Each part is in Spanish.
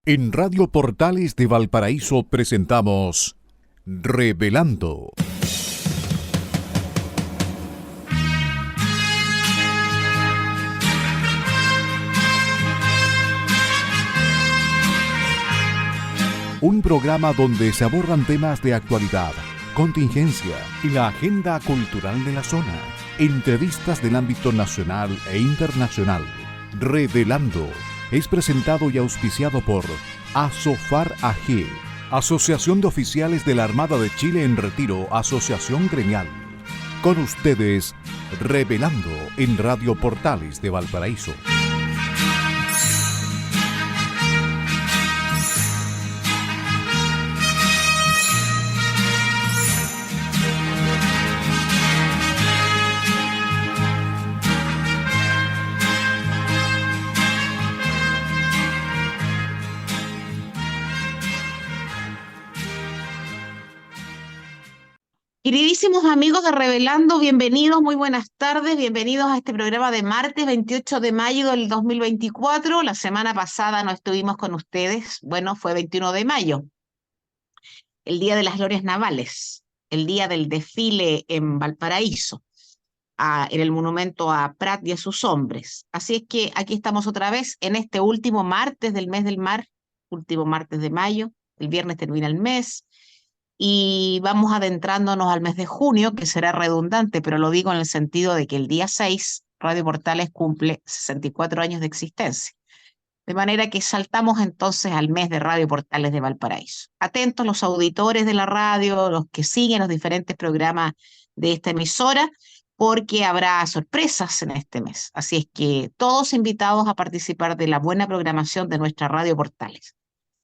En Radio Portales de Valparaíso presentamos Revelando. Un programa donde se abordan temas de actualidad, contingencia y la agenda cultural de la zona. Entrevistas del ámbito nacional e internacional. Revelando es presentado y auspiciado por Asofar AG, Asociación de Oficiales de la Armada de Chile en Retiro, Asociación Gremial. Con ustedes, Revelando en Radio Portales de Valparaíso. Queridísimos amigos de Revelando, bienvenidos, muy buenas tardes, bienvenidos a este programa de martes 28 de mayo del 2024. La semana pasada no estuvimos con ustedes, bueno, fue 21 de mayo, el Día de las Glorias Navales, el día del desfile en Valparaíso, en el monumento a Prat y a sus hombres. Así es que aquí estamos otra vez en este último martes del mes del mar, último martes de mayo, el viernes termina el mes. Y vamos adentrándonos al mes de junio, que será redundante, pero lo digo en el sentido de que el día 6, Radio Portales cumple 64 años de existencia. De manera que saltamos entonces al mes de Radio Portales de Valparaíso. Atentos los auditores de la radio, los que siguen los diferentes programas de esta emisora, porque habrá sorpresas en este mes. Así es que todos invitados a participar de la buena programación de nuestra Radio Portales.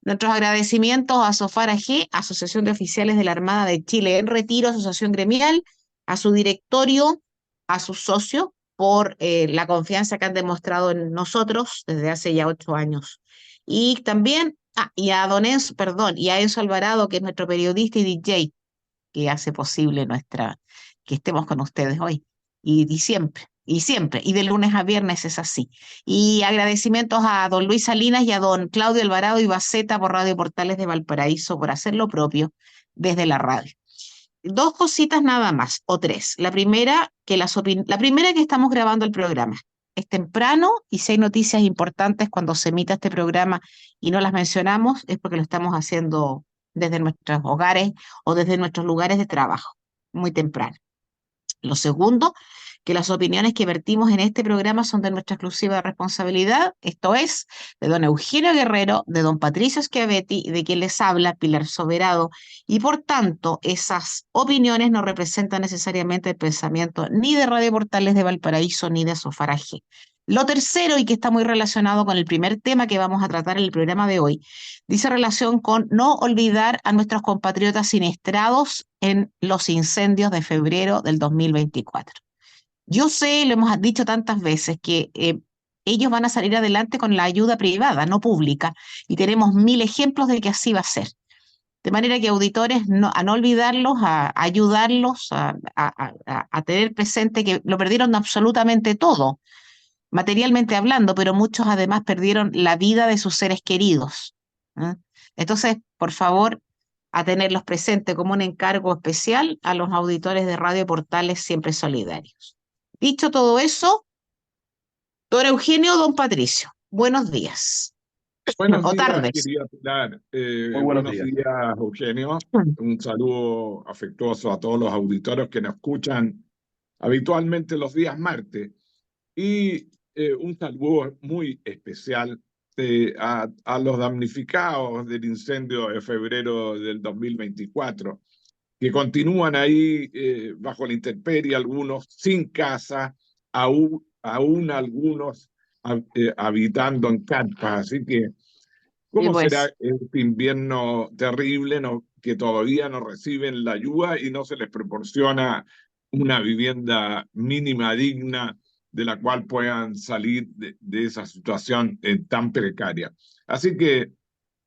Nuestros agradecimientos a Asofar AG, Asociación de Oficiales de la Armada de Chile en Retiro, Asociación Gremial, a su directorio, a sus socios, por la confianza que han demostrado en nosotros desde hace ya 8 años. Y también, y a don Enzo, y a Enzo Alvarado, que es nuestro periodista y DJ, que hace posible que estemos con ustedes hoy y siempre. Y de lunes a viernes es así. Y agradecimientos a don Luis Salinas y a don Claudio Alvarado y Baceta por Radio Portales de Valparaíso por hacer lo propio desde la radio. Dos cositas nada más, o tres. La primera, que estamos grabando el programa. Es temprano y si hay noticias importantes cuando se emita este programa y no las mencionamos, es porque lo estamos haciendo desde nuestros hogares o desde nuestros lugares de trabajo, muy temprano. Lo segundo, que las opiniones que vertimos en este programa son de nuestra exclusiva responsabilidad, esto es, de don Eugenio Guerrero, de don Patricio Schiavetti y de quien les habla, Pilar Soberado, y por tanto esas opiniones no representan necesariamente el pensamiento ni de Radio Portales de Valparaíso ni de Asofar AG. Lo tercero, y que está muy relacionado con el primer tema que vamos a tratar en el programa de hoy, dice relación con no olvidar a nuestros compatriotas siniestrados en los incendios de febrero del 2024. Yo sé, lo hemos dicho tantas veces, que ellos van a salir adelante con la ayuda privada, no pública, y tenemos 1000 ejemplos de que así va a ser. De manera que auditores, a no olvidarlos, a ayudarlos, a tener presente que lo perdieron absolutamente todo, materialmente hablando, pero muchos además perdieron la vida de sus seres queridos. Entonces, por favor, a tenerlos presentes como un encargo especial a los auditores de Radio Portales Siempre Solidarios. Dicho todo eso, don Eugenio, don Patricio, buenos días. Buenos O días, tardes. querida Pilar. Muy buenos días, Eugenio. Un saludo afectuoso a todos los auditores que nos escuchan habitualmente los días martes. Y un saludo muy especial a los damnificados del incendio de febrero del 2024, que continúan ahí bajo la intemperie, algunos sin casa, aún algunos habitando en carpas. Así que, ¿cómo será este invierno terrible que todavía no reciben la ayuda y no se les proporciona una vivienda mínima digna de la cual puedan salir de esa situación tan precaria? Así que,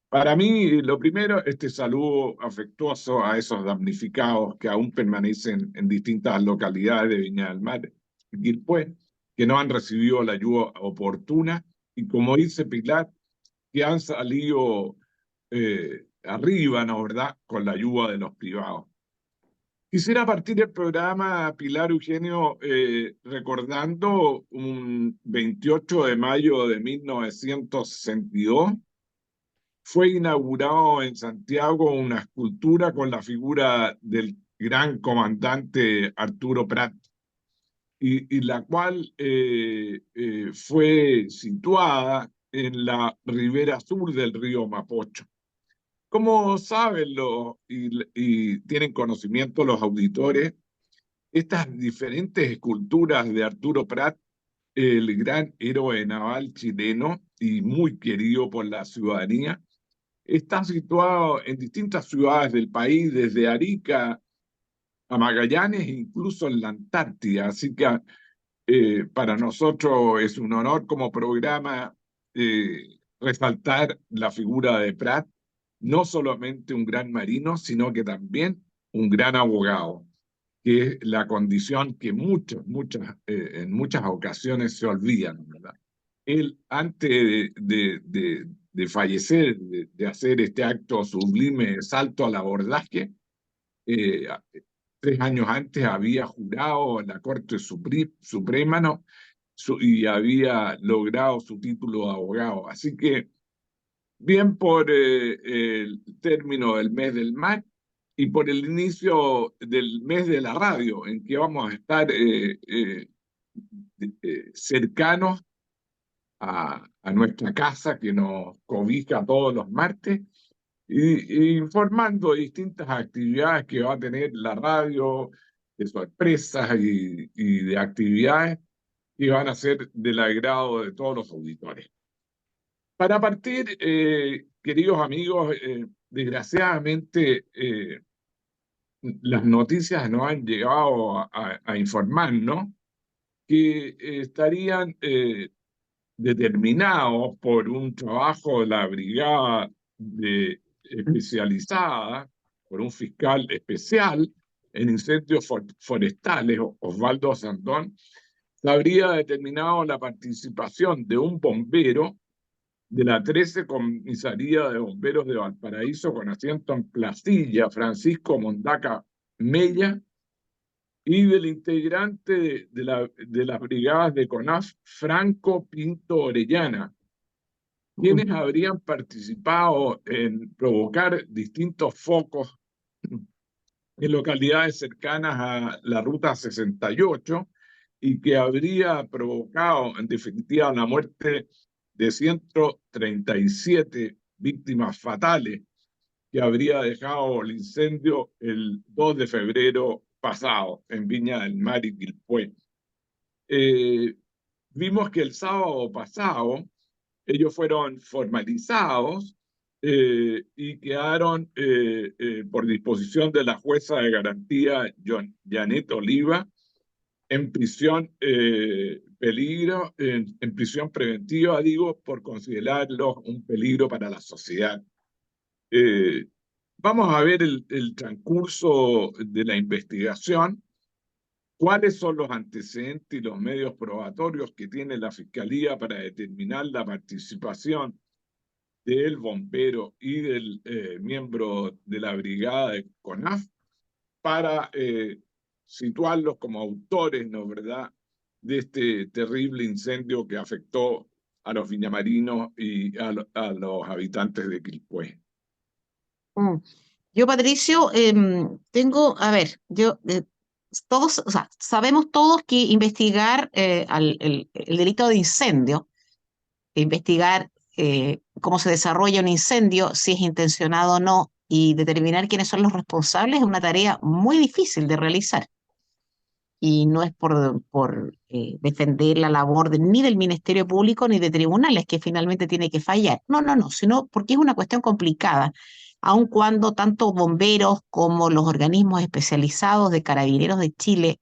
para mí, lo primero, este saludo afectuoso a esos damnificados que aún permanecen en distintas localidades de Viña del Mar y Quilpué, que no han recibido la ayuda oportuna, y como dice Pilar, que han salido arriba, ¿no verdad?, con la ayuda de los privados. Quisiera partir el programa, Pilar, Eugenio, recordando un 28 de mayo de 1962, fue inaugurado en Santiago una escultura con la figura del gran comandante Arturo Prat, y la cual fue situada en la ribera sur del río Mapocho. Como saben y tienen conocimiento los auditores, estas diferentes esculturas de Arturo Prat, el gran héroe naval chileno y muy querido por la ciudadanía, están situados en distintas ciudades del país, desde Arica a Magallanes, incluso en la Antártida. Así que para nosotros es un honor como programa resaltar la figura de Prat, no solamente un gran marino, sino que también un gran abogado, que es la condición que en muchas ocasiones se olvidan, ¿verdad? Él, antes de fallecer, de hacer este acto sublime de salto al abordaje, 3 años antes había jurado en la Corte Suprema, ¿no?, y había logrado su título de abogado. Así que, bien por el término del mes del mar y por el inicio del mes de la radio, en que vamos a estar cercanos a nuestra casa, que nos cobija todos los martes, y informando de distintas actividades que va a tener la radio, de sorpresas y de actividades que van a ser del agrado de todos los auditores. Para partir, queridos amigos, desgraciadamente las noticias nos han llegado a informarnos que estarían determinados por un trabajo de la brigada especializada, por un fiscal especial en incendios forestales, Osvaldo Sandón, se habría determinado la participación de un bombero de la 13 Comisaría de Bomberos de Valparaíso, con asiento en Placilla, Francisco Mondaca Mella, y del integrante de las brigadas de CONAF, Franco Pinto Orellana, quienes habrían participado en provocar distintos focos en localidades cercanas a la Ruta 68 y que habría provocado, en definitiva, la muerte de 137 víctimas fatales que habría dejado el incendio el 2 de febrero pasado en Viña del Mar y Quilpué. Vimos que el sábado pasado ellos fueron formalizados y quedaron por disposición de la jueza de garantía Janet Oliva en prisión en prisión preventiva, digo, por considerarlos un peligro para la sociedad. Vamos a ver el transcurso de la investigación, cuáles son los antecedentes y los medios probatorios que tiene la Fiscalía para determinar la participación del bombero y del miembro de la brigada de CONAF para situarlos como autores, ¿no verdad?, de este terrible incendio que afectó a los viñamarinos y a los habitantes de Quilpué. Yo, Patricio, tengo, a ver, todos, o sea, sabemos todos que investigar el delito de incendio, investigar cómo se desarrolla un incendio, si es intencionado o no, y determinar quiénes son los responsables es una tarea muy difícil de realizar. Y no es por defender la labor ni del Ministerio Público ni de tribunales, que finalmente tiene que fallar. No, sino porque es una cuestión complicada, aun cuando tanto bomberos como los organismos especializados de Carabineros de Chile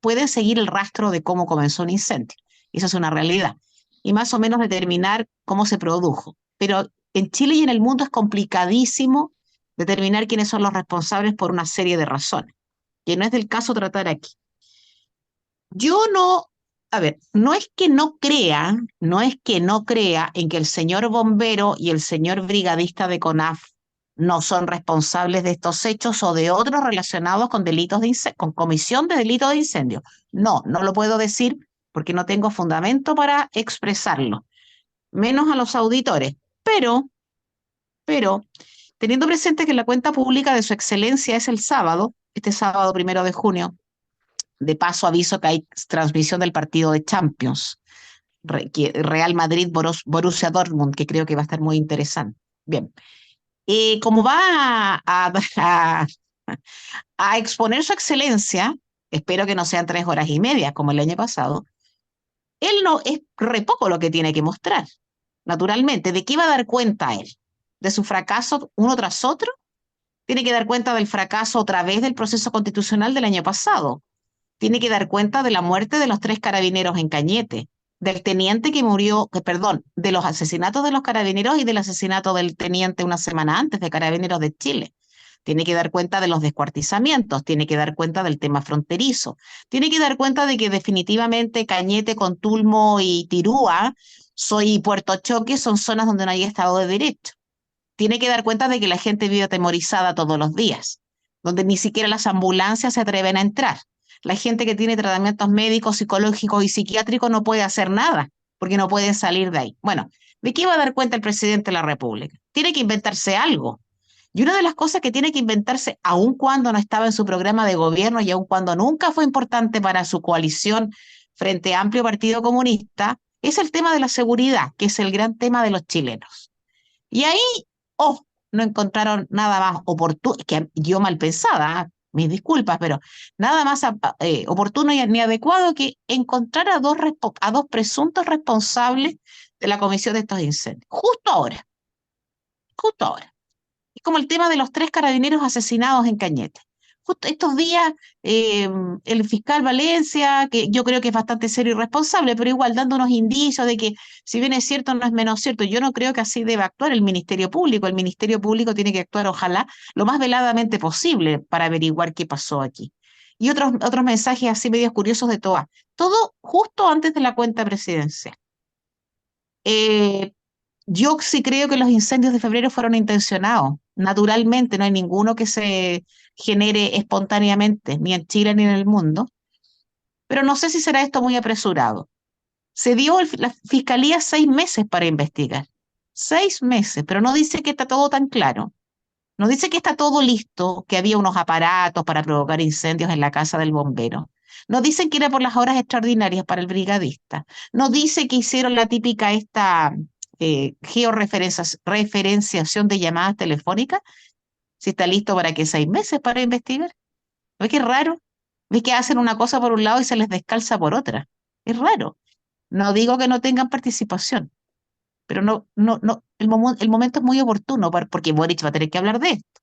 pueden seguir el rastro de cómo comenzó un incendio. Esa es una realidad. Y más o menos determinar cómo se produjo. Pero en Chile y en el mundo es complicadísimo determinar quiénes son los responsables por una serie de razones, que no es del caso tratar aquí. Yo no A ver, no es que no crea en que el señor bombero y el señor brigadista de CONAF no son responsables de estos hechos o de otros relacionados con delitos con comisión de delitos de incendio. No, no lo puedo decir porque no tengo fundamento para expresarlo, menos a los auditores. Pero, teniendo presente que la cuenta pública de su excelencia es el sábado, este sábado 1 de junio, de paso aviso que hay transmisión del partido de Champions, Real Madrid Borussia Dortmund, que creo que va a estar muy interesante. Bien, como va a exponer su excelencia, espero que no sean 3 horas y media como el año pasado, él no es re poco lo que tiene que mostrar. Naturalmente, ¿de qué va a dar cuenta él? ¿De su fracaso uno tras otro? Tiene que dar cuenta del fracaso otra vez del proceso constitucional del año pasado. Tiene que dar cuenta de la muerte de los 3 carabineros en Cañete, del teniente que murió, perdón, de los asesinatos de los carabineros y del asesinato del teniente una semana antes de Carabineros de Chile. Tiene que dar cuenta de los descuartizamientos, tiene que dar cuenta del tema fronterizo, tiene que dar cuenta de que definitivamente Cañete, Contulmo y Tirúa, y Puerto Choque son zonas donde no hay Estado de Derecho. Tiene que dar cuenta de que la gente vive atemorizada todos los días, donde ni siquiera las ambulancias se atreven a entrar. La gente que tiene tratamientos médicos, psicológicos y psiquiátricos no puede hacer nada porque no pueden salir de ahí. Bueno, ¿de qué va a dar cuenta el presidente de la República? Tiene que inventarse algo. Y una de las cosas que tiene que inventarse, aun cuando no estaba en su programa de gobierno y aun cuando nunca fue importante para su coalición Frente Amplio Partido Comunista, es el tema de la seguridad, que es el gran tema de los chilenos. Y ahí, oh, no encontraron nada más oportuno, que yo mal pensada, mis disculpas, pero nada más oportuno ni adecuado que encontrar a dos presuntos responsables de la comisión de estos incendios. Justo ahora, justo ahora. Es como el tema de los 3 carabineros asesinados en Cañete. Justo estos días, el fiscal Valencia, que yo creo que es bastante serio y responsable, pero igual dando unos indicios de que, si bien es cierto, no es menos cierto. Yo no creo que así debe actuar el Ministerio Público. El Ministerio Público tiene que actuar, ojalá, lo más veladamente posible para averiguar qué pasó aquí. Y otros mensajes así medios curiosos de Toa. Todo justo antes de la cuenta presidencial. Eh, yo sí creo que los incendios de febrero fueron intencionados. Naturalmente, no hay ninguno que se genere espontáneamente, ni en Chile ni en el mundo, pero no sé si será esto muy apresurado. Se dio la fiscalía 6 meses para investigar. 6 meses, pero no dice que está todo tan claro. No dice que está todo listo, que había unos aparatos para provocar incendios en la casa del bombero. No dicen que era por las horas extraordinarias para el brigadista. No dice que hicieron la típica esta georreferenciación de llamadas telefónicas. Si está listo para que 6 meses para investigar. ¿Ves que es raro? ¿Ves que hacen una cosa por un lado y se les descalza por otra? Es raro. No digo que no tengan participación, pero el momento es muy oportuno porque Boric va a tener que hablar de esto.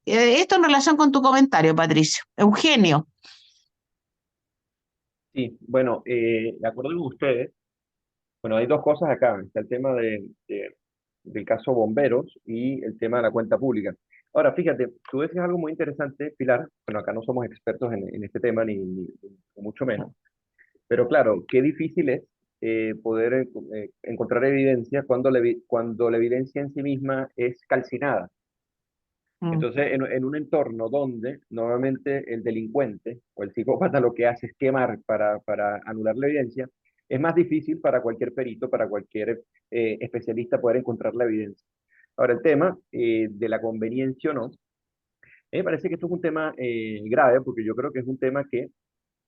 Esto en relación con tu comentario, Patricio. Eugenio. Sí, bueno, de acuerdo con ustedes, bueno, hay dos cosas acá. Está el tema del caso Bomberos y el tema de la cuenta pública. Ahora, fíjate, tú decías algo muy interesante, Pilar. Bueno, acá no somos expertos en este tema, ni mucho menos. Pero claro, qué difícil es poder encontrar evidencia cuando la evidencia en sí misma es calcinada. Mm. Entonces, en un entorno donde normalmente el delincuente o el psicópata lo que hace es quemar para anular la evidencia, es más difícil para cualquier perito, para cualquier especialista poder encontrar la evidencia. Ahora, el tema de la conveniencia o no, me parece que esto es un tema grave, porque yo creo que es un tema que,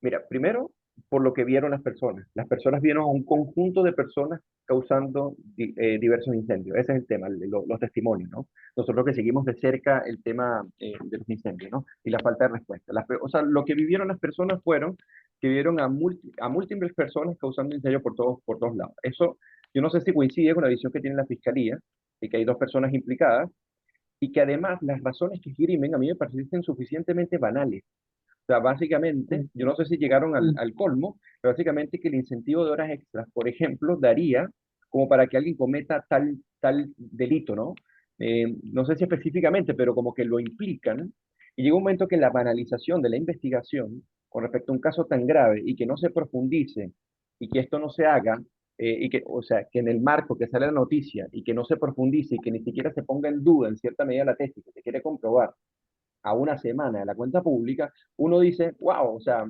mira, primero, por lo que vieron las personas. Las personas vieron a un conjunto de personas causando diversos incendios. Ese es el tema, los testimonios, ¿no? Nosotros que seguimos de cerca el tema de los incendios, ¿no? Y la falta de respuesta. O sea, lo que vivieron las personas fueron que vieron a múltiples personas causando incendios por todos lados. Eso, yo no sé si coincide con la visión que tiene la fiscalía, de que hay dos personas implicadas, y que además las razones que esgrimen a mí me parecen suficientemente banales. O sea, básicamente, Mm. yo no sé si llegaron Mm. al colmo, pero básicamente que el incentivo de horas extras, por ejemplo, daría como para que alguien cometa tal delito, ¿no? No sé si específicamente, pero como que lo implican. Y llega un momento que la banalización de la investigación con respecto a un caso tan grave y que no se profundice y que esto no se haga, o sea, que en el marco que sale la noticia y que no se profundice y que ni siquiera se ponga en duda en cierta medida la tesis que se quiere comprobar a una semana de la cuenta pública, uno dice, wow, o sea,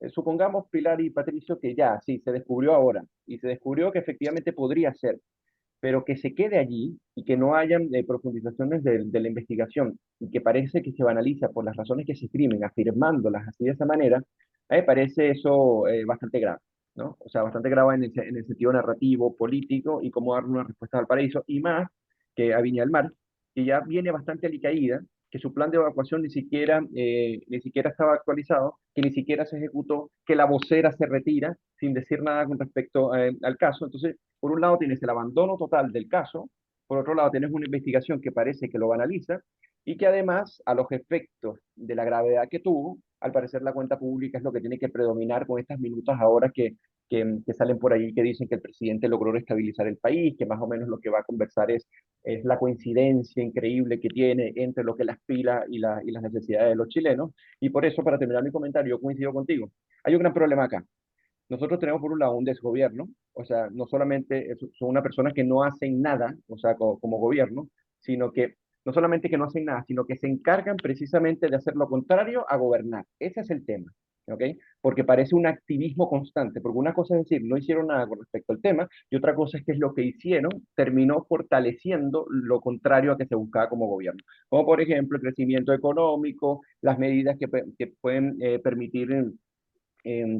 supongamos Pilar y Patricio que ya, sí, se descubrió ahora y se descubrió que efectivamente podría ser, pero que se quede allí y que no hayan profundizaciones de la investigación y que parece que se banaliza por las razones que se escriben, afirmándolas así de esa manera, a mí me parece eso bastante grave, ¿no? O sea, bastante grave en el sentido narrativo, político y cómo dar una respuesta al paraíso, y más que a Viña del Mar, que ya viene bastante alicaída, que su plan de evacuación ni siquiera estaba actualizado, que ni siquiera se ejecutó, que la vocera se retira sin decir nada con respecto al caso. Entonces, por un lado tienes el abandono total del caso, por otro lado tienes una investigación que parece que lo banaliza y que además a los efectos de la gravedad que tuvo, al parecer la cuenta pública es lo que tiene que predominar con estas minutas ahora que salen por ahí que dicen que el presidente logró estabilizar el país, que más o menos lo que va a conversar es la coincidencia increíble que tiene entre lo que la aspira y las necesidades de los chilenos. Y por eso, para terminar mi comentario, yo coincido contigo. Hay un gran problema acá. Nosotros tenemos por un lado un desgobierno, o sea, no solamente son una persona que no hacen nada, o sea, como gobierno, sino que no solamente que no hacen nada, sino que se encargan precisamente de hacer lo contrario a gobernar. Ese es el tema, ¿ok? Porque parece un activismo constante, porque una cosa es decir, no hicieron nada con respecto al tema, y otra cosa es que es lo que hicieron terminó fortaleciendo lo contrario a que se buscaba como gobierno. Como por ejemplo el crecimiento económico, las medidas que pueden permitir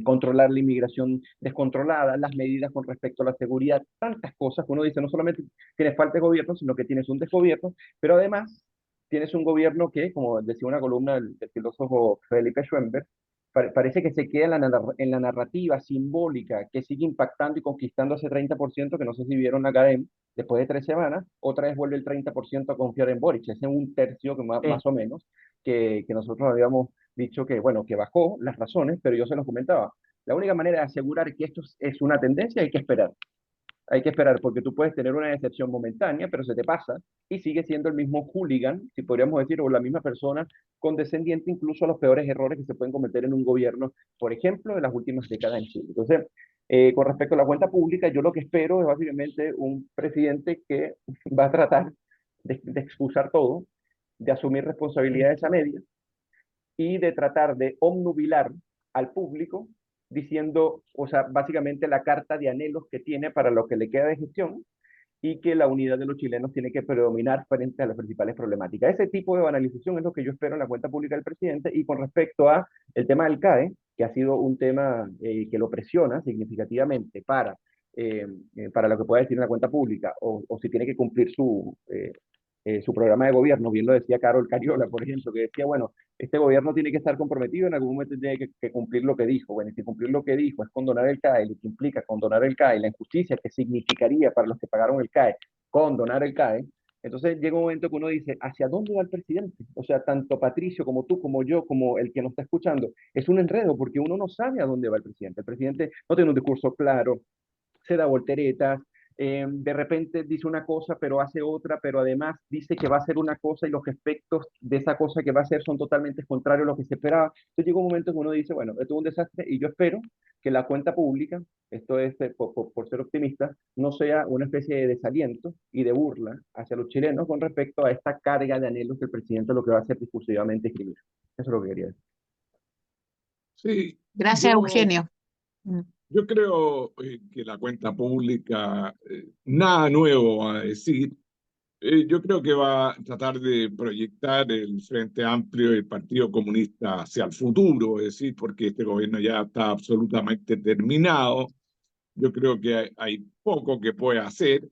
controlar la inmigración descontrolada, las medidas con respecto a la seguridad, tantas cosas que uno dice, no solamente tienes falta de gobierno, sino que tienes un desgobierno, pero además tienes un gobierno que, como decía una columna del filósofo Felipe Schwember, parece que se queda en la narrativa simbólica que sigue impactando y conquistando ese 30% que no sé si vieron acá después de 3 semanas, otra vez vuelve el 30% a confiar en Boric, ese es un tercio que más o menos que nosotros habíamos dicho que, bueno, que bajó las razones, pero yo se los comentaba. La única manera de asegurar que esto es una tendencia hay que esperar. Hay que esperar porque tú puedes tener una decepción momentánea, pero se te pasa y sigue siendo el mismo hooligan, si podríamos decir, o la misma persona condescendiente incluso a los peores errores que se pueden cometer en un gobierno, por ejemplo, de las últimas décadas en Chile. Entonces, con respecto a la cuenta pública, yo lo que espero es básicamente un presidente que va a tratar de excusar todo, de asumir responsabilidades a medias y de tratar de omnubilar al público diciendo, o sea, básicamente la carta de anhelos que tiene para lo que le queda de gestión y que la unidad de los chilenos tiene que predominar frente a las principales problemáticas. Ese tipo de banalización es lo que yo espero en la cuenta pública del presidente. Y con respecto a el tema del CAE, que ha sido un tema que lo presiona significativamente para lo que pueda decir en la cuenta pública o si tiene que cumplir su programa de gobierno, bien lo decía Carol Cariola, por ejemplo, que decía, bueno, este gobierno tiene que estar comprometido, en algún momento tiene que cumplir lo que dijo. Bueno, y si cumplir lo que dijo es condonar el CAE, lo que implica condonar el CAE, la injusticia que significaría para los que pagaron el CAE, condonar el CAE, entonces llega un momento que uno dice, ¿hacia dónde va el presidente? O sea, tanto Patricio como tú, como yo, como el que nos está escuchando, es un enredo porque uno no sabe a dónde va el presidente. El presidente no tiene un discurso claro, se da volteretas, de repente dice una cosa pero hace otra, pero además dice que va a hacer una cosa y los efectos de esa cosa que va a hacer son totalmente contrarios a lo que se esperaba. Entonces llega un momento que uno dice, bueno, esto es un desastre y yo espero que la cuenta pública, esto es por ser optimista, no sea una especie de desaliento y de burla hacia los chilenos con respecto a esta carga de anhelos que el presidente lo que va a hacer discursivamente es escribir. Eso es lo que quería decir. Sí, Gracias, Eugenio. yo creo que la cuenta pública, nada nuevo a decir. Yo creo que va a tratar de proyectar el Frente Amplio y el Partido Comunista hacia el futuro, es decir, porque este gobierno ya está absolutamente terminado. Yo creo que hay poco que puede hacer.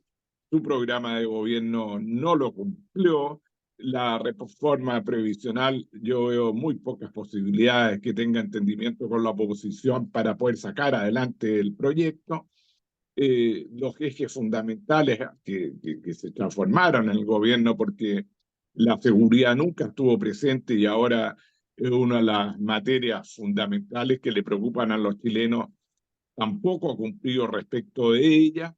Su programa de gobierno no lo cumplió. La reforma previsional, yo veo muy pocas posibilidades que tenga entendimiento con la oposición para poder sacar adelante el proyecto. Los ejes fundamentales que se transformaron en el gobierno porque la seguridad nunca estuvo presente y ahora es una de las materias fundamentales que le preocupan a los chilenos, tampoco ha cumplido respecto de ella.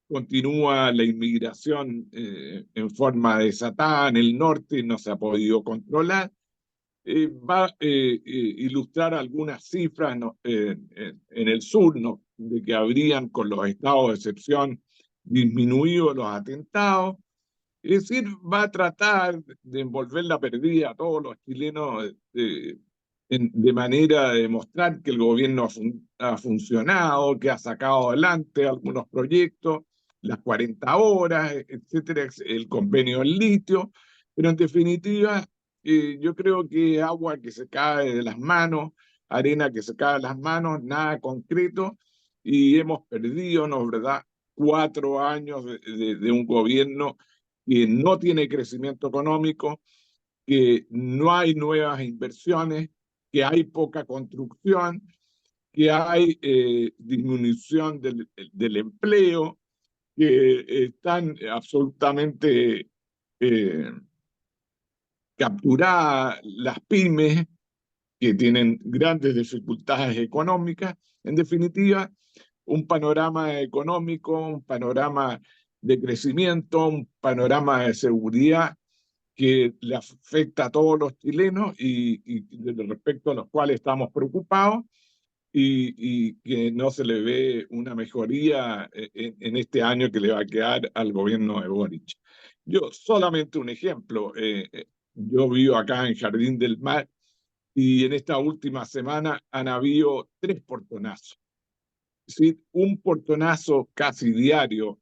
Continúa la inmigración en forma desatada en el norte, no se ha podido controlar. Va a ilustrar algunas cifras en el sur, no de que habrían con los estados de excepción disminuido los atentados. Es decir, va a tratar de envolver la perdida a todos los chilenos de manera de demostrar que el gobierno ha funcionado, que ha sacado adelante algunos proyectos, las 40 horas, etcétera, el convenio del litio, pero en definitiva, yo creo que agua que se cae de las manos, arena que se cae de las manos, nada concreto, y hemos perdido, ¿no es verdad?, 4 años de un gobierno que no tiene crecimiento económico, que no hay nuevas inversiones, que hay poca construcción, que hay disminución del empleo, que están absolutamente capturadas las pymes, que tienen grandes dificultades económicas. En definitiva, un panorama económico, un panorama de crecimiento, un panorama de seguridad que le afecta a todos los chilenos y respecto a los cuales estamos preocupados y que no se le ve una mejoría en este año que le va a quedar al gobierno de Boric. Yo solamente un ejemplo, yo vivo acá en Jardín del Mar y en esta última semana han habido 3 portonazos. Es decir, un portonazo casi diario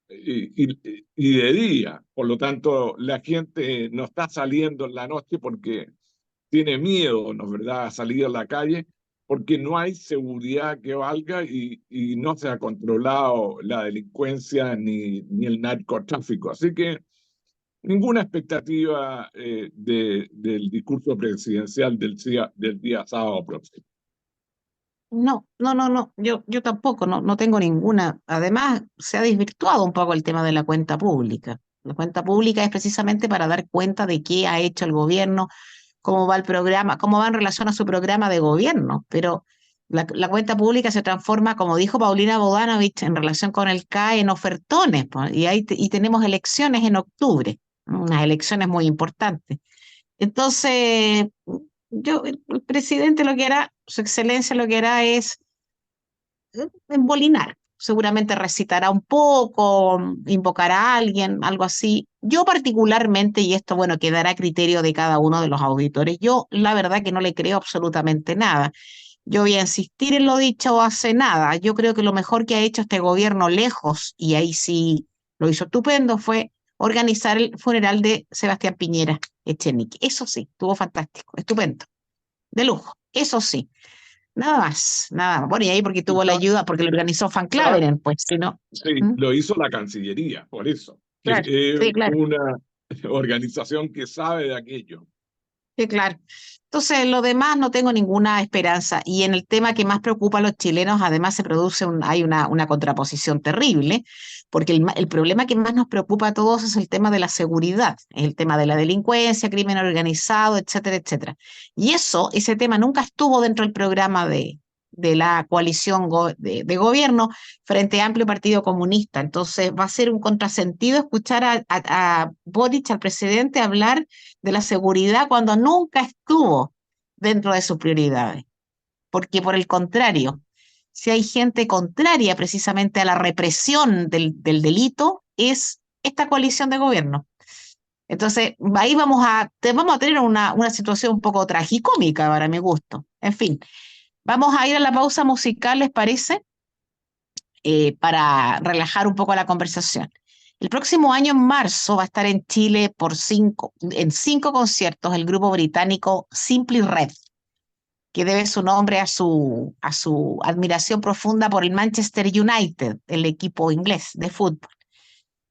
y de día. Por lo tanto, la gente no está saliendo en la noche porque tiene miedo, ¿no es verdad?, a salir a la calle porque no hay seguridad que valga y no se ha controlado la delincuencia ni el narcotráfico. Así que ninguna expectativa del discurso presidencial del día sábado próximo. No, no, no, no, yo tampoco, no tengo ninguna. Además, se ha desvirtuado un poco el tema de la cuenta pública. La cuenta pública es precisamente para dar cuenta de qué ha hecho el gobierno, cómo va el programa, cómo va en relación a su programa de gobierno. Pero la cuenta pública se transforma, como dijo Paulina Bodanovich, en relación con el CAE, en ofertones, pues, y tenemos elecciones en octubre, ¿no? Unas elecciones muy importantes. Entonces, el presidente lo que hará, su excelencia lo que hará es embolinar. Seguramente recitará un poco, invocará a alguien, algo así. Yo particularmente, y esto, bueno, quedará a criterio de cada uno de los auditores, yo la verdad que no le creo absolutamente nada. Yo voy a insistir en lo dicho hace nada. Yo creo que lo mejor que ha hecho este gobierno lejos, y ahí sí lo hizo estupendo, fue organizar el funeral de Sebastián Piñera Echenique. Eso sí, estuvo fantástico, estupendo, de lujo, eso sí. Nada más, nada más. Bueno, y ahí porque tuvo la ayuda, porque lo organizó Van Claveren, pues, si no. Sí, lo hizo la Cancillería, por eso. Claro, Es sí, claro. una organización que sabe de aquello. Sí, claro. Entonces, lo demás no tengo ninguna esperanza. Y en el tema que más preocupa a los chilenos, además se produce hay una contraposición terrible, porque el problema que más nos preocupa a todos es el tema de la seguridad, el tema de la delincuencia, crimen organizado, etcétera, etcétera. Y ese tema nunca estuvo dentro del programa de la coalición de gobierno Frente Amplio Partido Comunista. Entonces, va a ser un contrasentido escuchar a Boric, al presidente, hablar de la seguridad cuando nunca estuvo dentro de sus prioridades. Porque por el contrario, si hay gente contraria precisamente a la represión del delito, es esta coalición de gobierno. Entonces, ahí vamos a tener una situación un poco tragicómica para mi gusto. En fin, vamos a ir a la pausa musical, ¿les parece? Para relajar un poco la conversación. El próximo año, en marzo, va a estar en Chile en 5 conciertos el grupo británico Simply Red, que debe su nombre a su admiración profunda por el Manchester United, el equipo inglés de fútbol.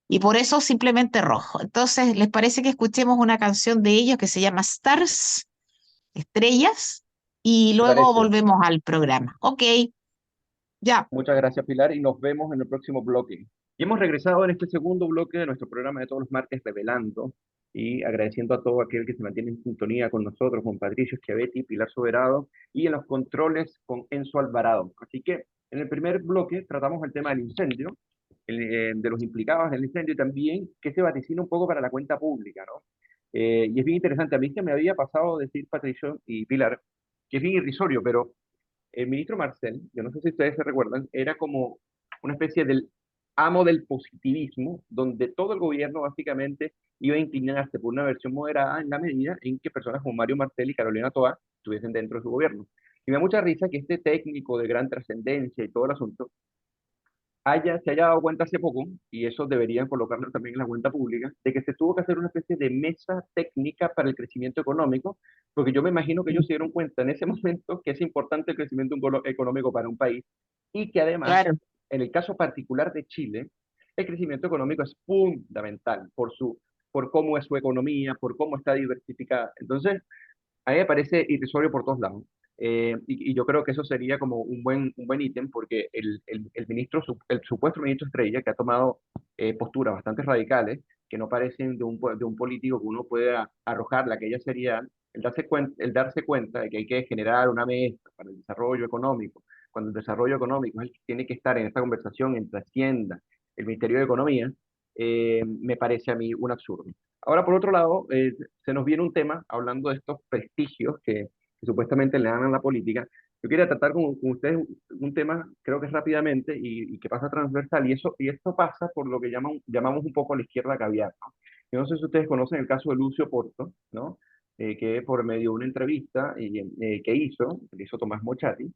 Y por eso simplemente rojo. Entonces, ¿les parece que escuchemos una canción de ellos que se llama Stars, Estrellas? Y luego volvemos al programa. Ok, ya. Muchas gracias, Pilar, y nos vemos en el próximo bloque. Y hemos regresado en este segundo bloque de nuestro programa de todos los martes, Revelando, y agradeciendo a todo aquel que se mantiene en sintonía con nosotros, con Patricio Schiavetti, Pilar Soberado, y en los controles con Enzo Alvarado. Así que en el primer bloque tratamos el tema del incendio, de los implicados en el incendio, y también que se vaticina un poco para la cuenta pública, ¿no? Y es bien interesante. A mí se me había pasado decir, Patricio y Pilar, que es bien irrisorio, pero el ministro Marcel, yo no sé si ustedes se recuerdan, era como una especie del amo del positivismo, donde todo el gobierno básicamente iba a inclinarse por una versión moderada en la medida en que personas como Mario Martel y Carolina Toa estuviesen dentro de su gobierno. Y me da mucha risa que este técnico de gran trascendencia y todo el asunto se haya dado cuenta hace poco, y eso deberían colocarlo también en la cuenta pública, de que se tuvo que hacer una especie de mesa técnica para el crecimiento económico, porque yo me imagino que ellos se dieron cuenta en ese momento que es importante el crecimiento económico para un país y que además, Claro. en el caso particular de Chile, el crecimiento económico es fundamental por cómo es su economía, por cómo está diversificada. Entonces, a mí me parece irrisorio por todos lados. Y yo creo que eso sería como un buen ítem porque el ministro, el supuesto ministro Estrella, que ha tomado posturas bastante radicales, que no parecen de un político que uno pueda arrojarle aquella seriedad, el darse cuenta de que hay que generar una mesa para el desarrollo económico, cuando el desarrollo económico es el que tiene que estar en esta conversación entre Hacienda, el Ministerio de Economía, me parece a mí un absurdo. Ahora, por otro lado, se nos viene un tema, hablando de estos prestigios que supuestamente le dan a la política. Yo quería tratar con ustedes un tema, creo que es rápidamente, y que pasa transversal, y esto pasa por lo que llamamos un poco la izquierda caviar, ¿no? Yo no sé si ustedes conocen el caso de Lucio Porto, ¿no? Que por medio de una entrevista que hizo Tomás Mochati,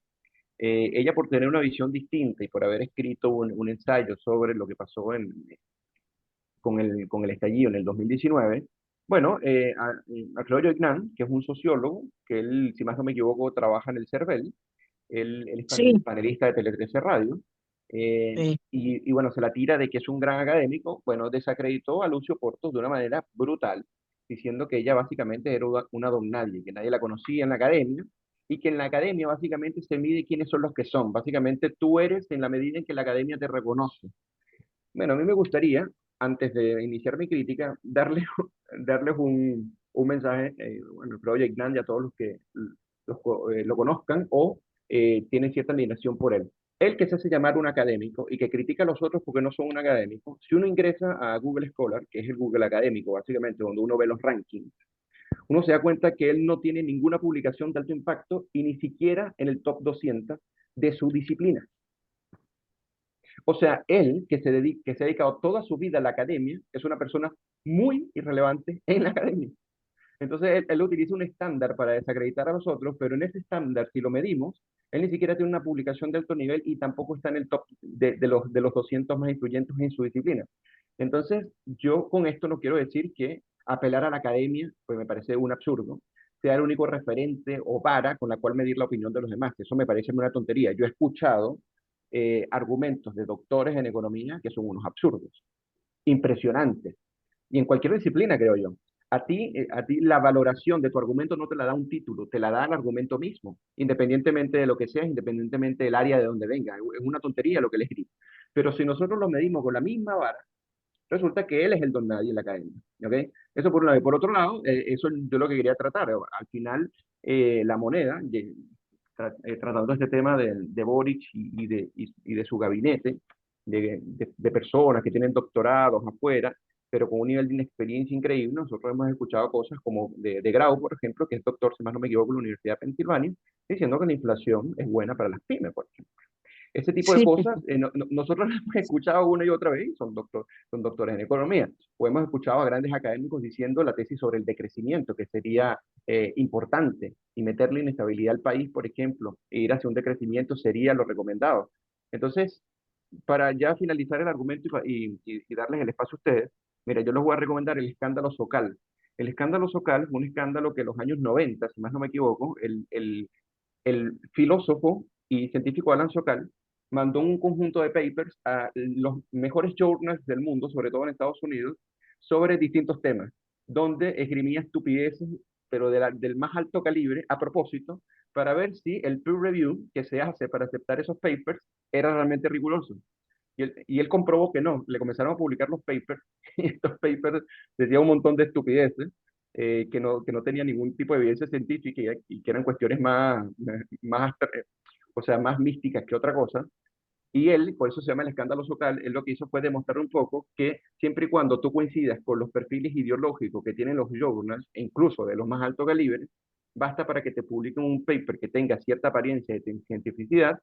ella por tener una visión distinta y por haber escrito un ensayo sobre lo que pasó con el estallido en el 2019, bueno, a Claudio Ignan, que es un sociólogo, que él, si más no me equivoco, trabaja en el CERVEL, él es Sí, panelista de Tele 13 Radio, sí. y bueno, se la tira de que es un gran académico, bueno, desacreditó a Lucio Portos de una manera brutal, diciendo que ella básicamente era una don nadie, que nadie la conocía en la academia, y que en la academia básicamente se mide quiénes son los que son, básicamente tú eres en la medida en que la academia te reconoce. Bueno, a mí me gustaría, antes de iniciar mi crítica, darles un mensaje, bueno, creo a Ignan y a todos los que lo conozcan o tienen cierta admiración por él. Él que se hace llamar un académico y que critica a los otros porque no son un académico, si uno ingresa a Google Scholar, que es el Google académico, básicamente, donde uno ve los rankings, uno se da cuenta que él no tiene ninguna publicación de alto impacto y ni siquiera en el top 200 de su disciplina. O sea, él, que se ha dedicado toda su vida a la academia, es una persona muy irrelevante en la academia. Entonces, él utiliza un estándar para desacreditar a los otros, pero en ese estándar, si lo medimos, él ni siquiera tiene una publicación de alto nivel y tampoco está en el top de los 200 más influyentes en su disciplina. Entonces, yo con esto no quiero decir que apelar a la academia, pues me parece un absurdo, sea el único referente o vara con la cual medir la opinión de los demás. Eso me parece una tontería. Yo he escuchado argumentos de doctores en economía que son unos absurdos, impresionantes, y en cualquier disciplina, creo yo. A ti la valoración de tu argumento no te la da un título, te la da el argumento mismo, independientemente de lo que sea, independientemente del área de donde venga. Es una tontería lo que le escribo. Pero si nosotros lo medimos con la misma vara, resulta que él es el don nadie en la academia. ¿Ok? Eso por un lado. Y por otro lado, eso yo lo que quería tratar. Al final, la moneda, tratando este tema de Boric y de su gabinete, de personas que tienen doctorados afuera, pero con un nivel de inexperiencia increíble. Nosotros hemos escuchado cosas como de Grau, por ejemplo, que es doctor, si más no me equivoco, en la Universidad de Pensilvania, diciendo que la inflación es buena para las pymes, por ejemplo. Ese tipo de Sí, cosas, nosotros las hemos escuchado una y otra vez, son doctores en economía, o hemos escuchado a grandes académicos diciendo la tesis sobre el decrecimiento, que sería importante, y meterle inestabilidad al país, por ejemplo, e ir hacia un decrecimiento sería lo recomendado. Entonces, para ya finalizar el argumento y darles el espacio a ustedes, mira, yo les voy a recomendar el escándalo Socal. El escándalo Socal fue un escándalo que en los años 90, si más no me equivoco, el filósofo y científico Alan Sokal mandó un conjunto de papers a los mejores journals del mundo, sobre todo en Estados Unidos, sobre distintos temas, donde esgrimía estupideces, pero del más alto calibre, a propósito, para ver si el peer review que se hace para aceptar esos papers era realmente riguroso. Y él comprobó que no, le comenzaron a publicar los papers, y estos papers decían un montón de estupideces, que no tenían ningún tipo de evidencia científica y que eran cuestiones o sea, más místicas que otra cosa. Y él, por eso se llama el escándalo Socal, él lo que hizo fue demostrar un poco que siempre y cuando tú coincidas con los perfiles ideológicos que tienen los journals, e incluso de los más alto calibre, basta para que te publiquen un paper que tenga cierta apariencia de cientificidad,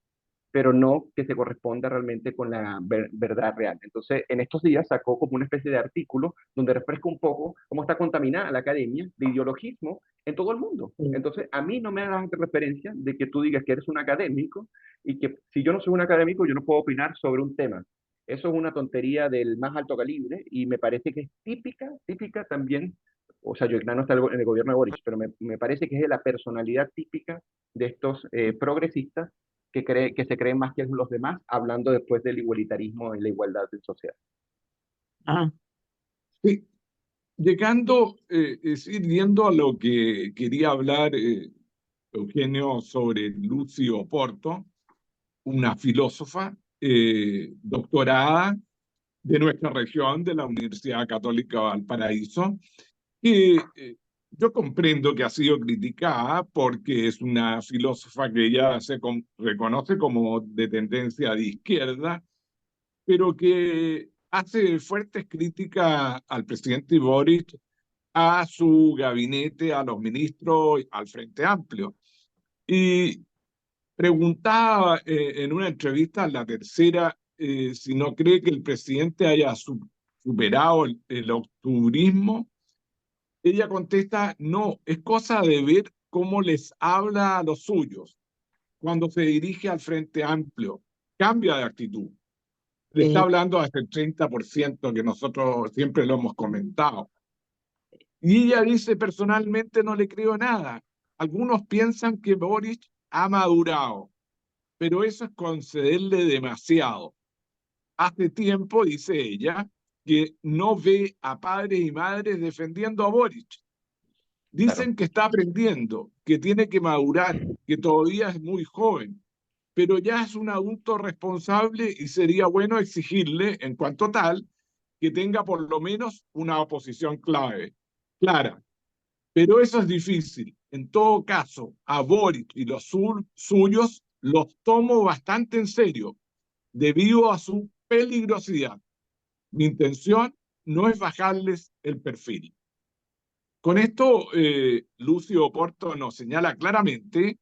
pero no que se corresponda realmente con la verdad real. Entonces, en estos días sacó como una especie de artículo donde refresca un poco cómo está contaminada la academia de ideologismo en todo el mundo. Sí. Entonces, a mí no me hagas referencia de que tú digas que eres un académico y que si yo no soy un académico, yo no puedo opinar sobre un tema. Eso es una tontería del más alto calibre y me parece que es típica también, o sea, yo no está en el gobierno de Boris, pero me parece que es de la personalidad típica de estos progresistas que se creen más que los demás, hablando después del igualitarismo y la igualdad social. Ah, Sí, llegando, es decir, yendo a lo que quería hablar Eugenio sobre Lucio Porto, una filósofa doctorada de nuestra región, de la Universidad Católica Valparaíso, que yo comprendo que ha sido criticada porque es una filósofa que ella se reconoce como de tendencia de izquierda, pero que hace fuertes críticas al presidente Boric, a su gabinete, a los ministros, al Frente Amplio. Y preguntaba en una entrevista, a la tercera, si no cree que el presidente haya superado el octubrismo. Ella contesta, no, es cosa de ver cómo les habla a los suyos cuando se dirige al Frente Amplio. Cambia de actitud. Le está sí. hablando a ese 30% que nosotros siempre lo hemos comentado. Y ella dice, personalmente no le creo nada. Algunos piensan que Boric ha madurado, pero eso es concederle demasiado. Hace tiempo, dice ella, que no ve a padres y madres defendiendo a Boric. Claro. Dicen que está aprendiendo, que tiene que madurar, que todavía es muy joven, pero ya es un adulto responsable y sería bueno exigirle, en cuanto tal, que tenga por lo menos una oposición clara. Pero eso es difícil. En todo caso, a Boric y los suyos los tomo bastante en serio, debido a su peligrosidad. Mi intención no es bajarles el perfil. Con esto, Lucio Porto nos señala claramente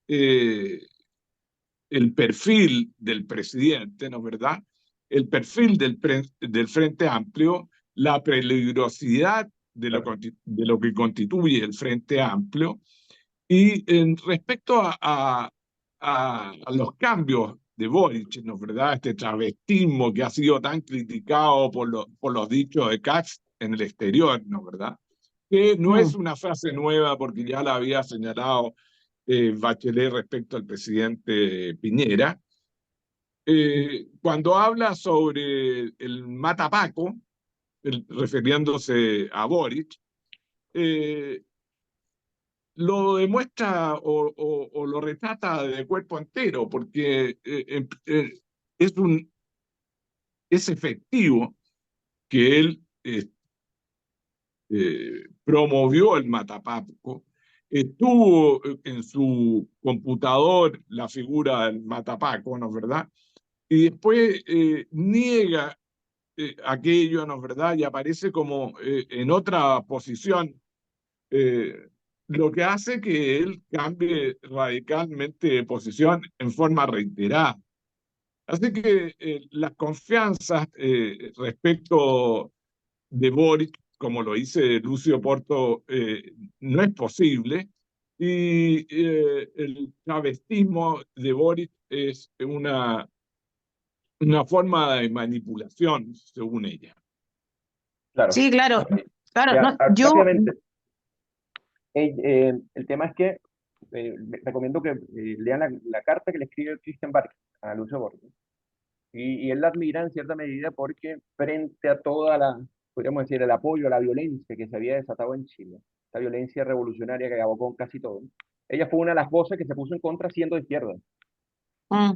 el perfil del presidente, ¿no es verdad? El perfil del Frente Amplio, la peligrosidad de Claro. lo que constituye el Frente Amplio, y respecto a los cambios de Boric, ¿no es verdad? Este travestismo que ha sido tan criticado por los dichos de Katz en el exterior, ¿no es verdad? Que no es una frase nueva porque ya la había señalado Bachelet respecto al presidente Piñera. Cuando habla sobre el matapaco, refiriéndose a Boric, lo demuestra o lo retrata de cuerpo entero, porque es efectivo que él promovió el matapaco, estuvo en su computador la figura del matapaco, ¿no es verdad? Y después niega aquello, ¿no es verdad? Y aparece como en otra posición, eh, lo que hace que él cambie radicalmente de posición en forma reiterada. Así que las confianzas respecto de Boric, como lo dice Lucio Porto, no es posible. Y el travestismo de Boric es una forma de manipulación, según ella. Claro. Sí, claro, claro, Ya, no, yo, rápidamente, el tema es que recomiendo que lean la carta que le escribe Christian Barker a Lucio Borges. Y él la admira en cierta medida porque frente a toda podríamos decir, el apoyo a la violencia que se había desatado en Chile, esta violencia revolucionaria que acabó con casi todo, ella fue una de las voces que se puso en contra siendo de izquierda. mm,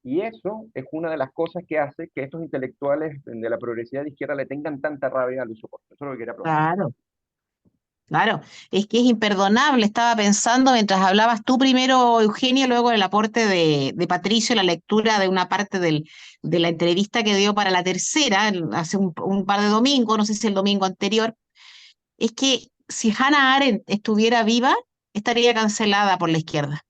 Y eso es una de las cosas que hace que estos intelectuales de la progresividad de izquierda le tengan tanta rabia a Lucio Borges. Eso es lo que quería plantear. claro, claro, es que es imperdonable. Estaba pensando mientras hablabas tú primero, Eugenio, luego el aporte de Patricio, la lectura de una parte de la entrevista que dio para la tercera, hace un par de domingos, no sé si el domingo anterior. Es que si Hannah Arendt estuviera viva, estaría cancelada por la izquierda.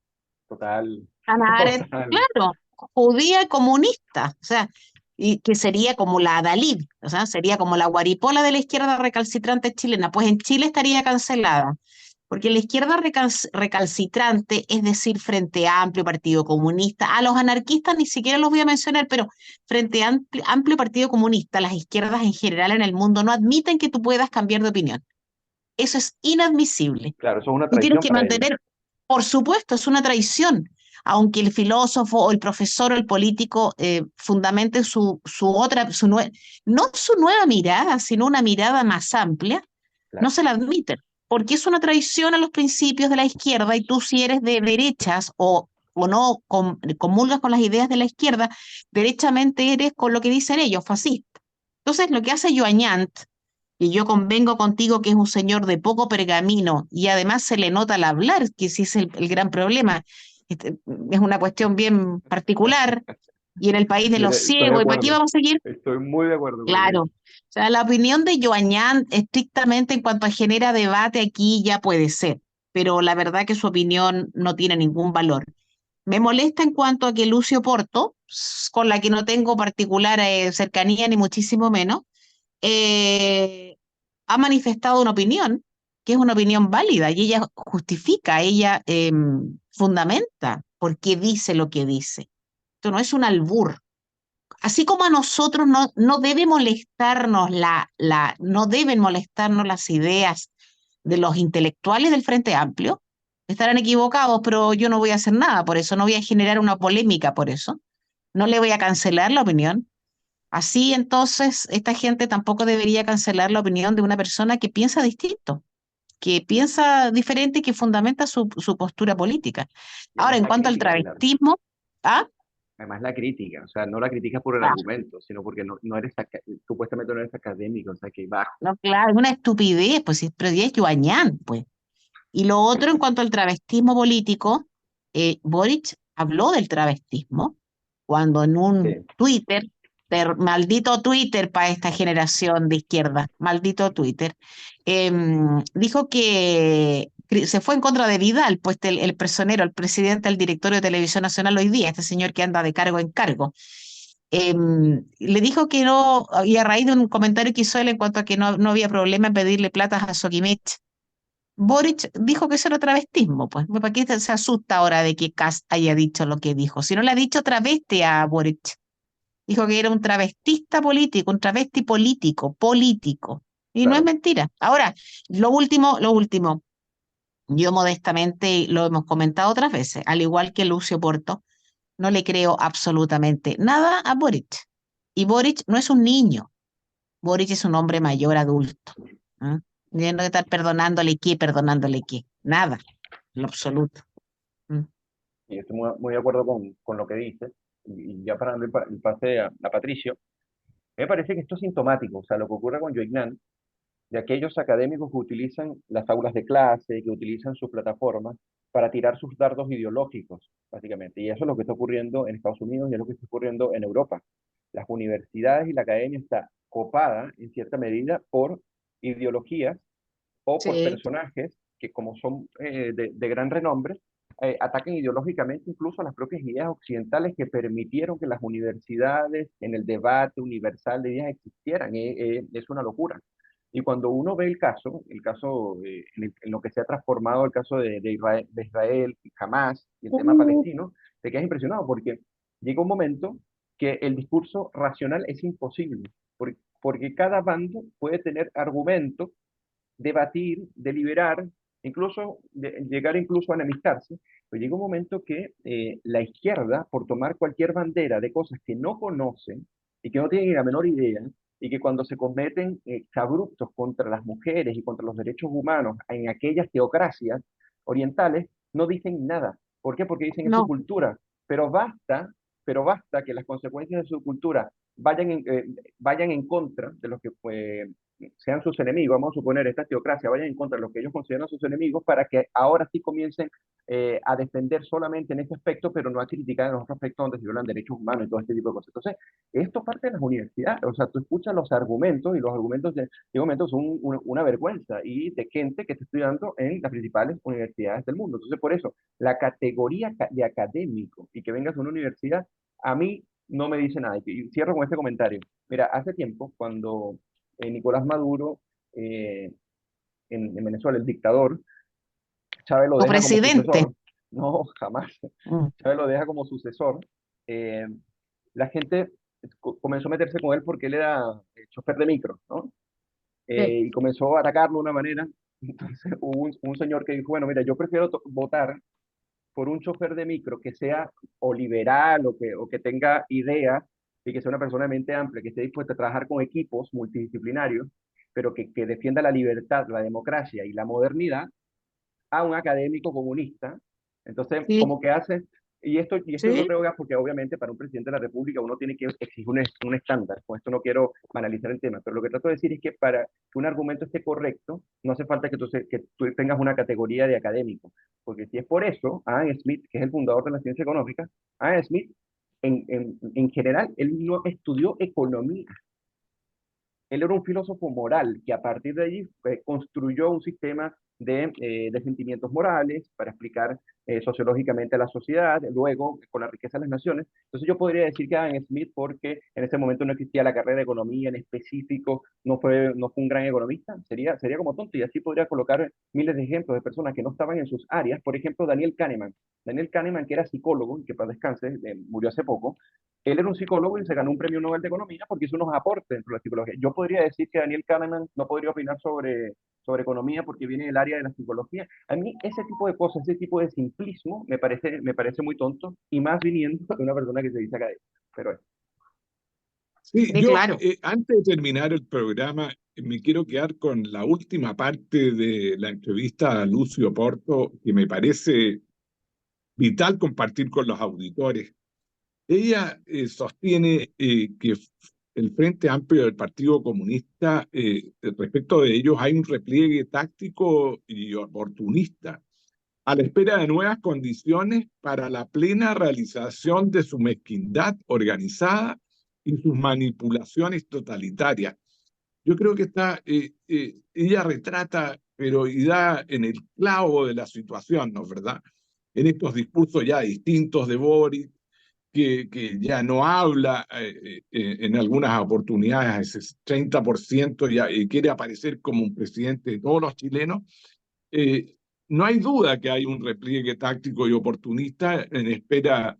Total, Hannah Arendt, total. claro, judía y comunista, o sea, y que sería como la Adalid, o sea, sería como la guaripola de la izquierda recalcitrante chilena, pues en Chile estaría cancelada, porque la izquierda recalcitrante, es decir, Frente Amplio, Partido Comunista, a los anarquistas ni siquiera los voy a mencionar, pero Frente Amplio, Partido Comunista, las izquierdas en general en el mundo no admiten que tú puedas cambiar de opinión. Eso es inadmisible. Claro, eso es una Tú tienes traición que para ellos. mantener, por supuesto, es una traición, aunque el filósofo o el profesor o el político fundamente no su nueva mirada, sino una mirada más amplia, no Claro. se la admiten, porque es una traición a los principios de la izquierda y tú si eres de derechas o no comulgas con las ideas de la izquierda, derechamente eres con lo que dicen ellos, fascista. Entonces, lo que hace Joañant, y yo convengo contigo que es un señor de poco pergamino y además se le nota al hablar, que ese es el gran problema. Es una cuestión bien particular y en el país de los Estoy de ciegos, ¿y para qué acuerdo. vamos a seguir? Estoy muy de acuerdo con lo que Claro. O dices. sea, la opinión de Joañán estrictamente en cuanto a genera debate aquí ya puede ser, pero la verdad que su opinión no tiene ningún valor. Me molesta en cuanto a que Lucio Porto, con la que no tengo particular cercanía ni muchísimo menos, eh, ha manifestado una opinión, que es una opinión válida, y ella justifica, ella fundamenta por qué dice lo que dice. Esto no es un albur. Así como a nosotros no debe molestarnos no deben molestarnos las ideas de los intelectuales del Frente Amplio, estarán equivocados, pero yo no voy a hacer nada por eso, no voy a generar una polémica por eso, no le voy a cancelar la opinión. Así entonces, esta gente tampoco debería cancelar la opinión de una persona que piensa distinto, que piensa diferente y que fundamenta su postura política. Y Ahora, además en la cuanto al crítica, Pilar. travestismo, ¿ah? Además la crítica, o sea, no la criticas por el Ah, argumento, sino porque no eres, supuestamente no eres académico, o sea, que bajo. no, claro, es una estupidez, pues, pero ya es Joañán, pues. Y lo otro, en cuanto al travestismo político, Boric habló del travestismo cuando en un Sí, Twitter, maldito Twitter para esta generación de izquierda, maldito Twitter, dijo que se fue en contra de Vidal, pues el personero, el presidente del directorio de Televisión Nacional hoy día, este señor que anda de cargo en cargo. Le dijo que no, y a raíz de un comentario que hizo él en cuanto a que no había problema en pedirle plata a Sokimich, Boric dijo que eso era travestismo, pues. ¿Para qué se asusta ahora de que Kast haya dicho lo que dijo? Si no le ha dicho travesti a Boric. Dijo que era un travestista político, un travesti político, político. Y no es claro. mentira. Ahora, lo último, yo modestamente lo hemos comentado otras veces, al igual que Lucio Porto, no le creo absolutamente nada a Boric. Y Boric no es un niño, Boric es un hombre mayor adulto. ¿Ah? Y no estar perdonándole qué, nada, en lo absoluto. ¿Mm? Y estoy muy de acuerdo con lo que dices. Y ya para darle el pase a Patricio, me parece que esto es sintomático, o sea, lo que ocurre con Joignan, de aquellos académicos que utilizan las aulas de clase, que utilizan sus plataformas para tirar sus dardos ideológicos, básicamente. Y eso es lo que está ocurriendo en Estados Unidos y es lo que está ocurriendo en Europa. Las universidades y la academia está copada, en cierta medida, por ideologías o por Sí, personajes que, como son de gran renombre, atacan ideológicamente incluso a las propias ideas occidentales que permitieron que las universidades en el debate universal de ideas existieran. Es una locura. Y cuando uno ve el caso en lo que se ha transformado el caso de Israel, Hamas y el tema mm, palestino, te quedas impresionado porque llega un momento que el discurso racional es imposible, porque cada bando puede tener argumentos, debatir, deliberar, llegar incluso a enemistarse, pero llega un momento que la izquierda, por tomar cualquier bandera de cosas que no conocen y que no tienen ni la menor idea, y que cuando se cometen abruptos contra las mujeres y contra los derechos humanos en aquellas teocracias orientales, no dicen nada. ¿Por qué? Porque dicen es su no, cultura. Pero basta, pero basta que las consecuencias de su cultura vayan en contra de lo que sean sus enemigos, vamos a suponer, esta teocracia vayan en contra de lo que ellos consideran sus enemigos para que ahora sí comiencen a defender solamente en este aspecto, pero no a criticar en los otros aspectos donde se violan derechos humanos y todo este tipo de cosas. Entonces, esto parte de las universidades, o sea, tú escuchas los argumentos y los argumentos de momento son una vergüenza y de gente que está estudiando en las principales universidades del mundo. Entonces, por eso, la categoría de académico y que vengas a una universidad, a mí no me dice nada. Y cierro con este comentario. Mira, hace tiempo, cuando Nicolás Maduro en Venezuela, el dictador, Chávez lo O deja como presidente. sucesor. No, jamás. Mm. Chávez lo deja como sucesor. La gente comenzó a meterse con él porque él era chofer de micro, ¿no? Sí. Y comenzó a atacarlo de una manera. Entonces hubo un señor que dijo, bueno, mira, yo prefiero votar por un chofer de micro que sea o liberal o que tenga ideas y que sea una persona de mente amplia, que esté dispuesta a trabajar con equipos multidisciplinarios, pero que defienda la libertad, la democracia y la modernidad, a un académico comunista. Entonces, Sí, como que hace, y esto yo lo sí, creo que porque obviamente para un presidente de la República uno tiene que exigir un estándar. Con esto no quiero banalizar el tema, pero lo que trato de decir es que para que un argumento esté correcto, no hace falta que tú tengas una categoría de académico. Porque si es por eso, Adam Smith, que es el fundador de la ciencia económica, Adam Smith, en general, él no estudió economía. Él era un filósofo moral que a partir de allí construyó un sistema de sentimientos morales para explicar sociológicamente a la sociedad, luego con la riqueza de las naciones. Entonces yo podría decir que Adam Smith, porque en ese momento no existía la carrera de economía en específico, no fue un gran economista, sería como tonto, y así podría colocar miles de ejemplos de personas que no estaban en sus áreas. Por ejemplo, Daniel Kahneman. Daniel Kahneman, que era psicólogo, y que para descanse, murió hace poco. Él era un psicólogo y se ganó un premio Nobel de Economía porque hizo unos aportes dentro de la psicología. Yo podría decir que Daniel Kahneman no podría opinar sobre economía porque viene del área de la psicología. A mí ese tipo de cosas, ese tipo de simplismo me parece muy tonto, y más viniendo de una persona que se dice académica. Pero Sí, sí, yo claro. antes de terminar el programa, me quiero quedar con la última parte de la entrevista a Lucio Porto, que me parece vital compartir con los auditores. Ella sostiene que el Frente Amplio del Partido Comunista, respecto de ellos, hay un repliegue táctico y oportunista a la espera de nuevas condiciones para la plena realización de su mezquindad organizada y sus manipulaciones totalitarias. Yo creo que ella retrata, pero y da en el clavo de la situación, ¿no es verdad? En estos discursos ya distintos de Boric, que ya no habla en algunas oportunidades, ese 30% ya quiere aparecer como un presidente de todos los chilenos. eh, no hay duda que hay un repliegue táctico y oportunista en espera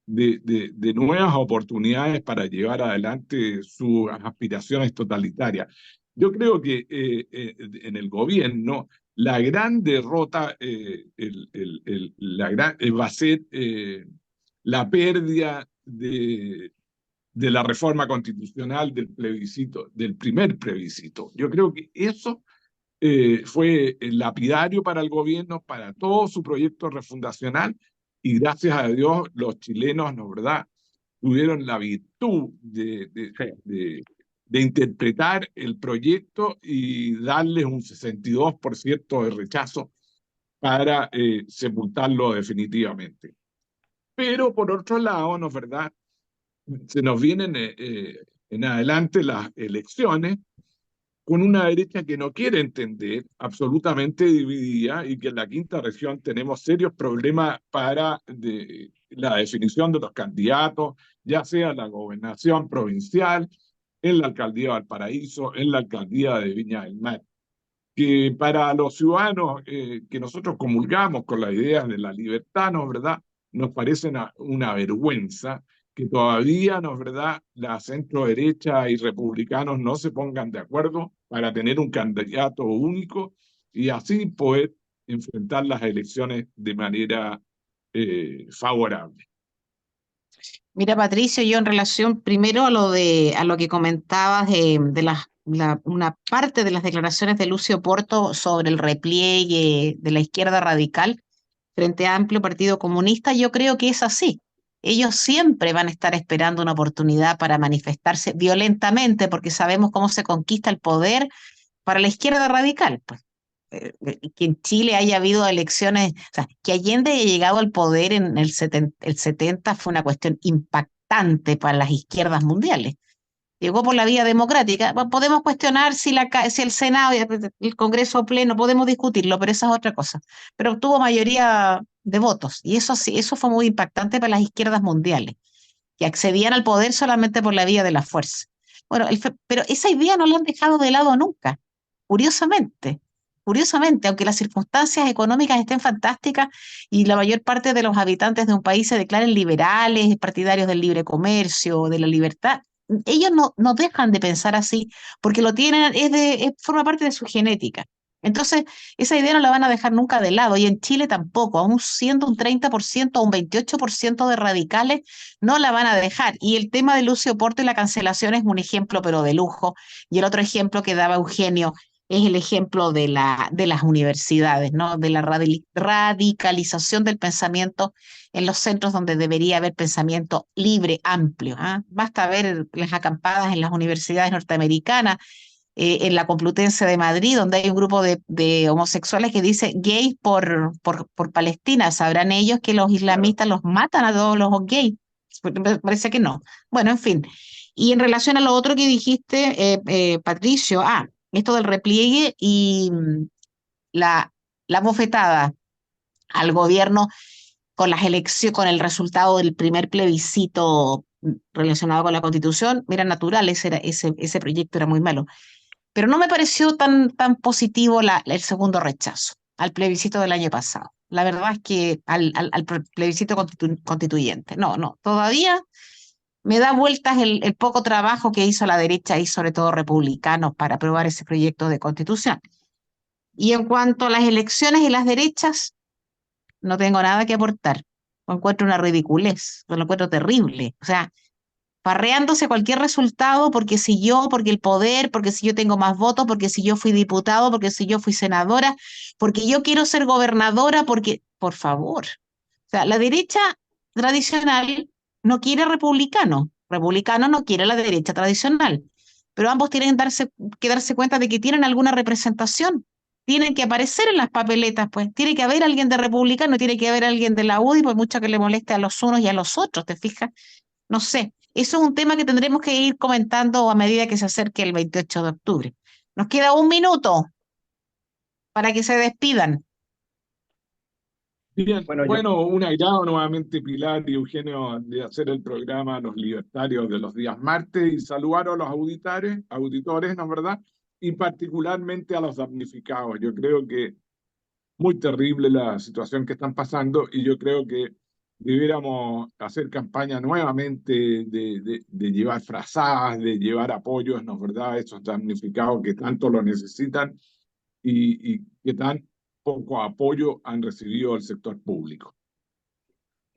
de nuevas oportunidades para llevar adelante sus aspiraciones totalitarias. Yo creo que en el gobierno la gran derrota va a ser la pérdida de la reforma constitucional del plebiscito, del primer plebiscito. Yo creo que eso fue lapidario para el gobierno, para todo su proyecto refundacional, y gracias a Dios los chilenos, ¿no verdad?, tuvieron la virtud sí. de interpretar el proyecto y darles un 62% de rechazo para sepultarlo definitivamente. Pero por otro lado, ¿no es verdad?, se nos vienen en adelante las elecciones con una derecha que no quiere entender, absolutamente dividida, y que en la quinta región tenemos serios problemas para la definición de los candidatos, ya sea en la gobernación provincial, en la alcaldía de Valparaíso, en la alcaldía de Viña del Mar, que para los ciudadanos que nosotros comulgamos con las ideas de la libertad, ¿no es verdad?, nos parece una vergüenza que todavía, ¿no es verdad?, la centro derecha y republicanos no se pongan de acuerdo para tener un candidato único y así poder enfrentar las elecciones de manera favorable. Mira, Patricio, yo en relación primero a lo que comentabas de una parte de las declaraciones de Lucio Porto sobre el repliegue de la izquierda radical frente a Amplio Partido Comunista, yo creo que es así. ellos siempre van a estar esperando una oportunidad para manifestarse violentamente, porque sabemos cómo se conquista el poder para la izquierda radical. Pues. Que en Chile haya habido elecciones, o sea, que Allende haya llegado al poder en el 70 fue una cuestión impactante para las izquierdas mundiales. Llegó por la vía democrática. Podemos cuestionar si el Senado, el Congreso pleno, podemos discutirlo, pero esa es otra cosa. Pero obtuvo mayoría de votos, y eso sí, eso fue muy impactante para las izquierdas mundiales, que accedían al poder solamente por la vía de la fuerza. Bueno, pero esa idea no la han dejado de lado nunca, curiosamente. Curiosamente, aunque las circunstancias económicas estén fantásticas y la mayor parte de los habitantes de un país se declaren liberales, partidarios del libre comercio, de la libertad, ellos no dejan de pensar así, porque lo tienen, forma parte de su genética. Entonces, esa idea no la van a dejar nunca de lado, y en Chile tampoco, aún siendo un 30% o un 28% de radicales, no la van a dejar. Y el tema de Lucio Porto y la cancelación es un ejemplo, pero de lujo. Y el otro ejemplo que daba Eugenio es el ejemplo de las universidades, ¿no? De la radicalización del pensamiento en los centros donde debería haber pensamiento libre, amplio. ¿Ah? Basta ver las acampadas en las universidades norteamericanas, en la Complutense de Madrid, donde hay un grupo de homosexuales que dice gays por Palestina. Sabrán ellos que los islamistas los matan a todos los gays. Me parece que no. Bueno, en fin. Y en relación a lo otro que dijiste, Patricio, esto del repliegue y la bofetada al gobierno con las elecciones, con el resultado del primer plebiscito relacionado con la Constitución, era natural, ese proyecto era muy malo. Pero no me pareció tan positivo el segundo rechazo al plebiscito del año pasado. La verdad es que al plebiscito constituyente. No, todavía me da vueltas el poco trabajo que hizo la derecha y sobre todo republicanos para aprobar ese proyecto de constitución. Y en cuanto a las elecciones y las derechas, no tengo nada que aportar. Lo encuentro una ridiculez, lo encuentro terrible. O sea, farreándose cualquier resultado porque el poder, porque si yo tengo más votos, porque si yo fui diputado, porque si yo fui senadora, porque yo quiero ser gobernadora, porque, por favor. O sea, la derecha tradicional no quiere republicano no quiere la derecha tradicional, pero ambos tienen que darse cuenta de que tienen alguna representación. Tienen que aparecer en las papeletas, pues. Tiene que haber alguien de republicano, tiene que haber alguien de la UDI, por mucho que le moleste a los unos y a los otros, ¿te fijas? No sé. Eso es un tema que tendremos que ir comentando a medida que se acerque el 28 de octubre. Nos queda 1 minuto para que se despidan. Bien, bueno, un agrado nuevamente, Pilar y Eugenio, de hacer el programa Los Libertarios de los días martes, y saludar a los auditores, ¿no es verdad? Y particularmente a los damnificados. Yo creo que muy terrible la situación que están pasando, y yo creo que debiéramos hacer campaña nuevamente de llevar frazadas, de llevar apoyos, ¿no es verdad?, a esos damnificados que tanto lo necesitan y que tan poco apoyo han recibido del sector público.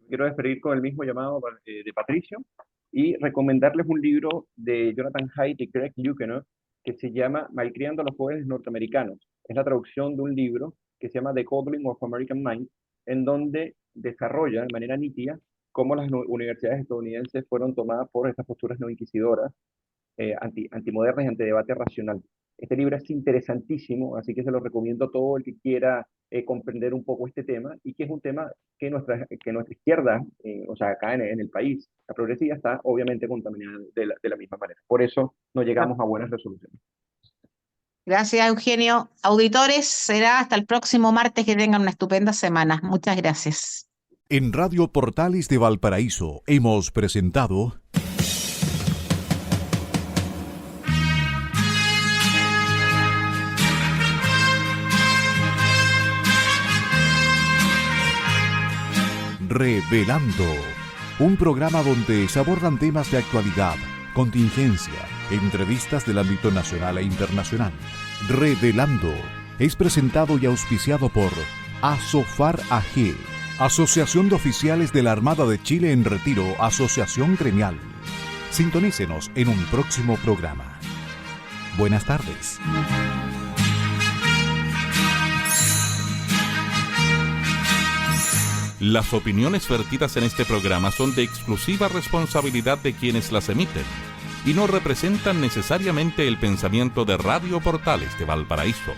Quiero despedir con el mismo llamado de Patricio y recomendarles un libro de Jonathan Haidt y Greg Lukianoff que se llama Malcriando a los jóvenes norteamericanos. Es la traducción de un libro que se llama The Coddling of American Mind, en donde desarrolla de manera nítida cómo las universidades estadounidenses fueron tomadas por estas posturas no inquisidoras, antimodernas y antidebate racional. Este libro es interesantísimo, así que se lo recomiendo a todo el que quiera comprender un poco este tema, y que es un tema que nuestra izquierda, o sea, acá en el país, la progresista, está obviamente contaminada de la misma manera. Por eso no llegamos a buenas resoluciones. Gracias, Eugenio. Auditores, será hasta el próximo martes. Que tengan una estupenda semana. Muchas gracias. En Radio Portales de Valparaíso hemos presentado Revelando, un programa donde se abordan temas de actualidad, contingencia, entrevistas del ámbito nacional e internacional. Revelando es presentado y auspiciado por Asofar AG, Asociación de Oficiales de la Armada de Chile en Retiro, Asociación Gremial. Sintonícenos en un próximo programa. Buenas tardes. Las opiniones vertidas en este programa son de exclusiva responsabilidad de quienes las emiten y no representan necesariamente el pensamiento de Radio Portales de Valparaíso.